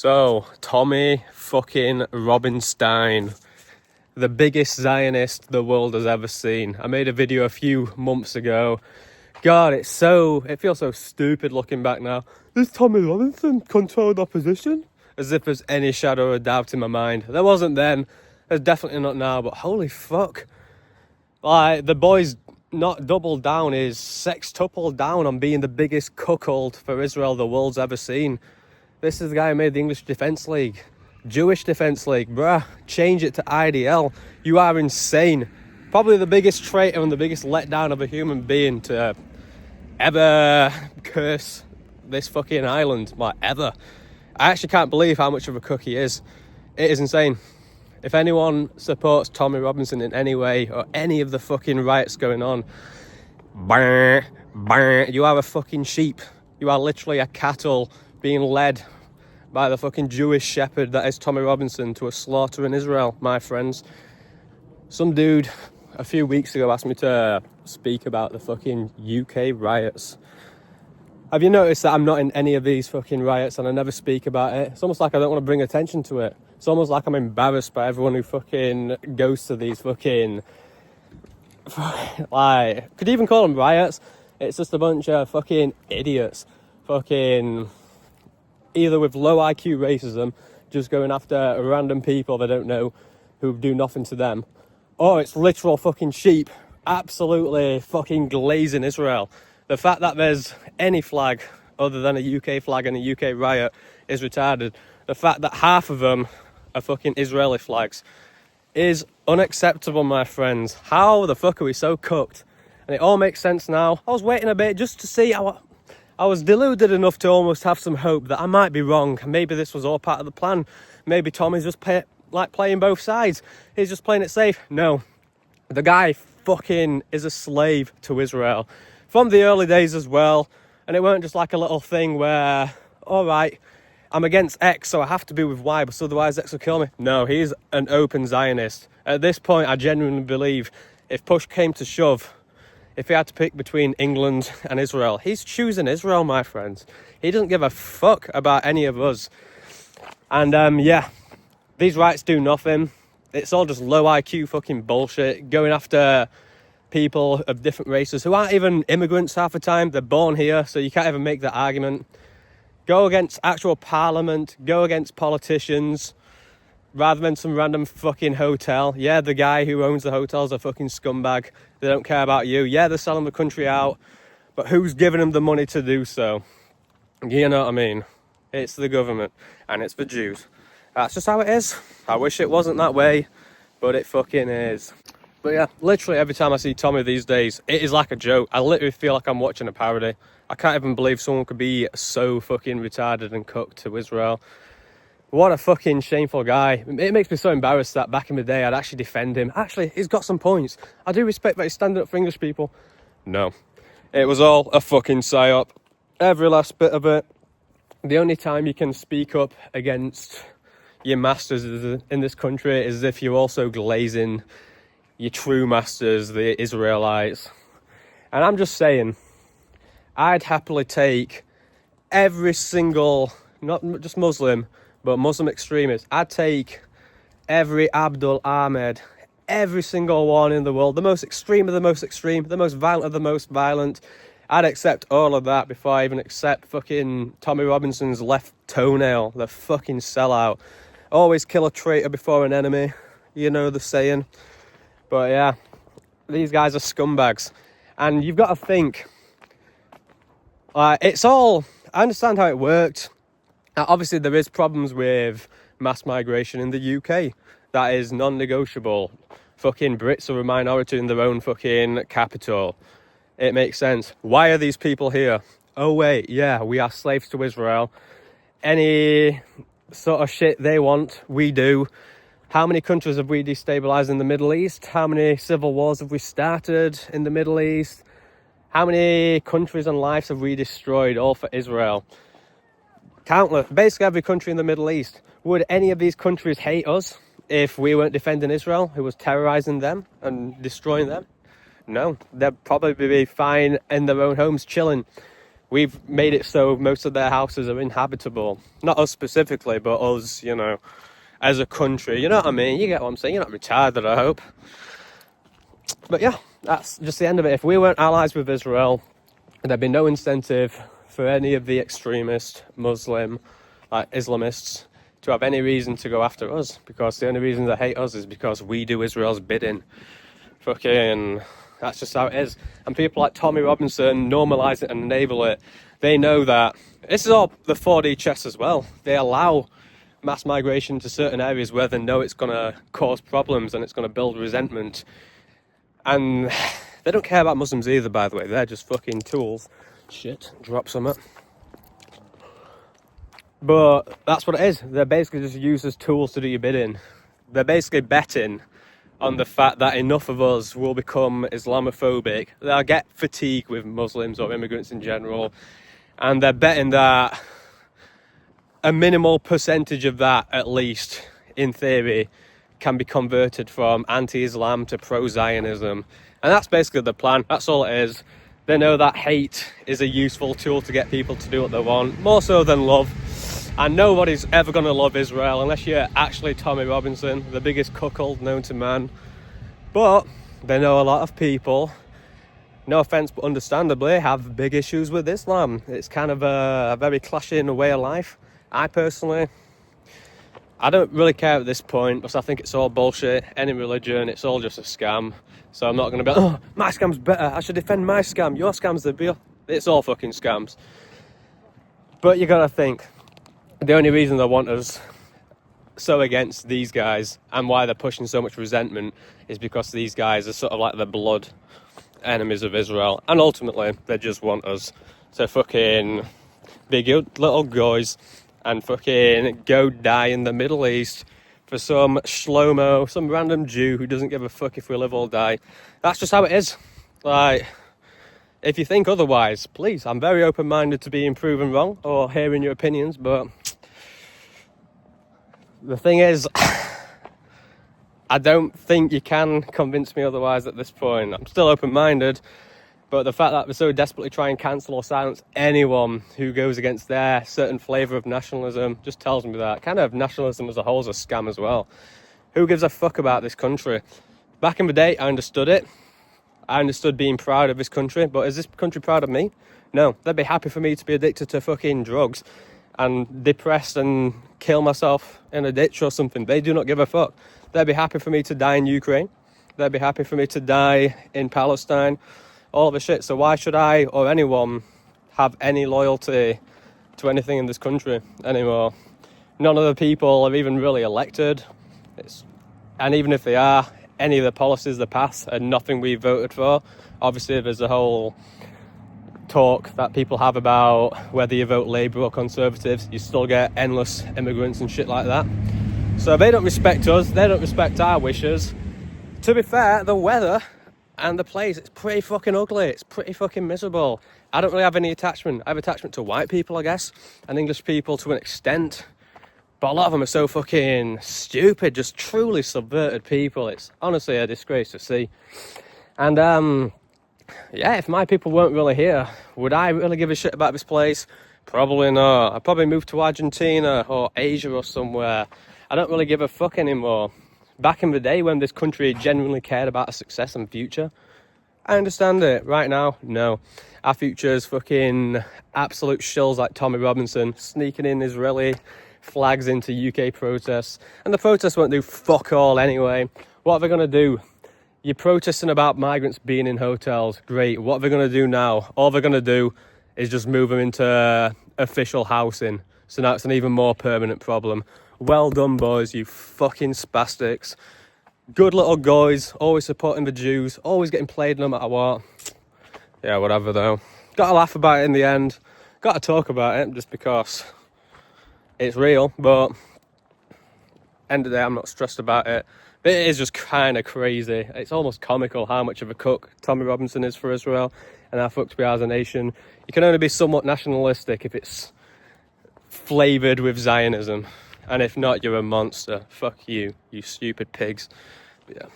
So, Tommy fucking Robinstein, the biggest Zionist the world has ever seen. I made a video a few months ago. God, it feels so stupid looking back now. Is Tommy Robinson controlled opposition? As if there's any shadow of doubt in my mind. There wasn't then, there's definitely not now, but holy fuck. Like, the boy's not doubled down, is sextupled down on being the biggest cuckold for Israel the world's ever seen. This is the guy who made the English Defence League. Jewish Defence League, bruh. Change it to IDL. You are insane. Probably the biggest traitor and the biggest letdown of a human being to ever curse this fucking island. Like, ever. I actually can't believe how much of a cuck he is. It is insane. If anyone supports Tommy Robinson in any way, or any of the fucking riots going on, you are a fucking sheep. You are literally a cattle being led by the fucking Jewish shepherd that is Tommy Robinson to a slaughter in Israel, my friends. Some dude a few weeks ago asked me to speak about the fucking UK riots. Have you noticed that I'm not in any of these fucking riots and I never speak about it? It's almost like I don't want to bring attention to it. It's almost like I'm embarrassed by everyone who fucking goes to these fucking, like, could you even call them riots? It's just a bunch of fucking idiots. Fucking either with low IQ racism, just going after random people they don't know who do nothing to them, or it's literal fucking sheep absolutely fucking glazing Israel. The fact that there's any flag other than a UK flag in a UK riot is retarded. The fact that half of them are fucking Israeli flags is unacceptable, my friends. How the fuck are we so cooked? And it all makes sense now. I was waiting a bit just to see how I was deluded enough to almost have some hope that I might be wrong. Maybe this was all part of the plan. Maybe Tommy's just playing both sides. He's just playing it safe. No. The guy fucking is a slave to Israel. From the early days as well. And it weren't just like a little thing where, all right, I'm against X, so I have to be with Y, but otherwise X will kill me. No, he's an open Zionist. At this point, I genuinely believe if push came to shove, if he had to pick between England and Israel, he's choosing Israel, my friends. He doesn't give a fuck about any of us. And yeah, these riots do nothing. It's all just low IQ fucking bullshit, going after people of different races who aren't even immigrants half the time. They're born here, so you can't even make that argument. Go against actual parliament, go against politicians, rather than some random fucking hotel. Yeah, the guy who owns the hotel's a fucking scumbag. They don't care about you. Yeah, they're selling the country out, but who's giving them the money to do so? You know what I mean? It's the government, and it's the Jews. That's just how it is. I wish it wasn't that way, but it fucking is. But yeah, literally every time I see Tommy these days, it is like a joke. I literally feel like I'm watching a parody. I can't even believe someone could be so fucking retarded and cooked to Israel. What a fucking shameful guy. It makes me so embarrassed that back in the day I'd actually defend him. Actually, he's got some points. I do respect that he's standing up for English people. No. It was all a fucking psyop. Every last bit of it. The only time you can speak up against your masters in this country is if you're also glazing your true masters, the Israelites. And I'm just saying, I'd happily take every single, not just Muslim, but Muslim extremists. I'd take every Abdul Ahmed, every single one in the world, the most extreme of the most extreme, the most violent of the most violent. I'd accept all of that before I even accept fucking Tommy Robinson's left toenail, the fucking sellout. Always kill a traitor before an enemy, you know the saying. But yeah, these guys are scumbags. And you've got to think, it's all, I understand how it worked. Obviously, there is problems with mass migration in the UK. That is non-negotiable. Fucking Brits are a minority in their own fucking capital. It makes sense. Why are these people here? Oh, wait, yeah, we are slaves to Israel. Any sort of shit they want, we do. How many countries have we destabilized in the Middle East? How many civil wars have we started in the Middle East? How many countries and lives have we destroyed, all for Israel? Countless. Basically every country in the Middle East. Would any of these countries hate us if we weren't defending Israel, who was terrorizing them and destroying them? No. They'd probably be fine in their own homes, chilling. We've made it so most of their houses are inhabitable. Not us specifically, but us, you know, as a country. You know what I mean? You get what I'm saying? You're not retarded, I hope. But yeah, that's just the end of it. If we weren't allies with Israel, there'd be no incentive for any of the extremist Muslim, like Islamists, to have any reason to go after us. Because the only reason they hate us is because we do Israel's bidding. Fucking, that's just how it is. And people like Tommy Robinson normalise it and enable it. They know that this is all the 4D chess as well. They allow mass migration to certain areas where they know it's going to cause problems and it's going to build resentment. And they don't care about Muslims either, by the way. They're just fucking tools. Shit, drop some. But that's what it is. They're basically just used as tools to do your bidding. They're basically betting on the fact that enough of us will become Islamophobic. They'll get fatigue with Muslims or immigrants in general. And they're betting that a minimal percentage of that, at least, in theory, can be converted from anti-Islam to pro-Zionism. And that's basically the plan. That's all it is. They know that hate is a useful tool to get people to do what they want, more so than love. And nobody's ever going to love Israel unless you're actually Tommy Robinson, the biggest cuckold known to man. But they know a lot of people, no offence, but understandably, have big issues with Islam. It's kind of a very clashing way of life. I personally, I don't really care at this point, because I think it's all bullshit. Any religion, it's all just a scam. So I'm not going to be like, oh, my scam's better, I should defend my scam, your scam's the real. It's all fucking scams. But you gotta think, the only reason they want us so against these guys and why they're pushing so much resentment is because these guys are sort of like the blood enemies of Israel. And ultimately, they just want us to fucking be good little guys and fucking go die in the Middle East for some shlomo, some random Jew who doesn't give a fuck if we live or die. That's just how it is. Like, if you think otherwise, please, I'm very open-minded to being proven wrong or hearing your opinions, but the thing is, I don't think you can convince me otherwise at this point. I'm still open-minded, but the fact that they so desperately try and cancel or silence anyone who goes against their certain flavour of nationalism just tells me that kind of nationalism as a whole is a scam as well. Who gives a fuck about this country? Back in the day, I understood it. I understood being proud of this country, but is this country proud of me? No, they'd be happy for me to be addicted to fucking drugs and depressed and kill myself in a ditch or something. They do not give a fuck. They'd be happy for me to die in Ukraine. They'd be happy for me to die in Palestine. All the shit. So why should I or anyone have any loyalty to anything in this country anymore? None of the people are even really elected. And even if they are, any of the policies they pass are nothing we voted for. Obviously, there's a whole talk that people have about whether you vote Labour or Conservatives. You still get endless immigrants and shit like that. So they don't respect us. They don't respect our wishes. To be fair, the weather and the place, it's pretty fucking ugly. It's pretty fucking miserable. I don't really have any attachment. I have attachment to white people, I guess, and English people to an extent. But a lot of them are so fucking stupid, just truly subverted people. It's honestly a disgrace to see. And, yeah, if my people weren't really here, would I really give a shit about this place? Probably not. I'd probably move to Argentina or Asia or somewhere. I don't really give a fuck anymore. Back in the day when this country genuinely cared about our success and future, I understand it. Right now, no. Our future is fucking absolute shills like Tommy Robinson, sneaking in Israeli flags into UK protests. And the protests won't do fuck all anyway. What are they going to do? You're protesting about migrants being in hotels. Great. What are they going to do now? All they're going to do is just move them into official housing. So now it's an even more permanent problem. Well done, boys, you fucking spastics. Good little guys, always supporting the Jews, always getting played no matter what. Yeah, whatever though. Got to laugh about it in the end. Got to talk about it just because it's real, but end of the day, I'm not stressed about it. But it is just kind of crazy. It's almost comical how much of a cuck Tommy Robinson is for Israel and how fucked we are as a nation. You can only be somewhat nationalistic if it's flavoured with Zionism. And if not, you're a monster. Fuck you, you stupid pigs. But yeah.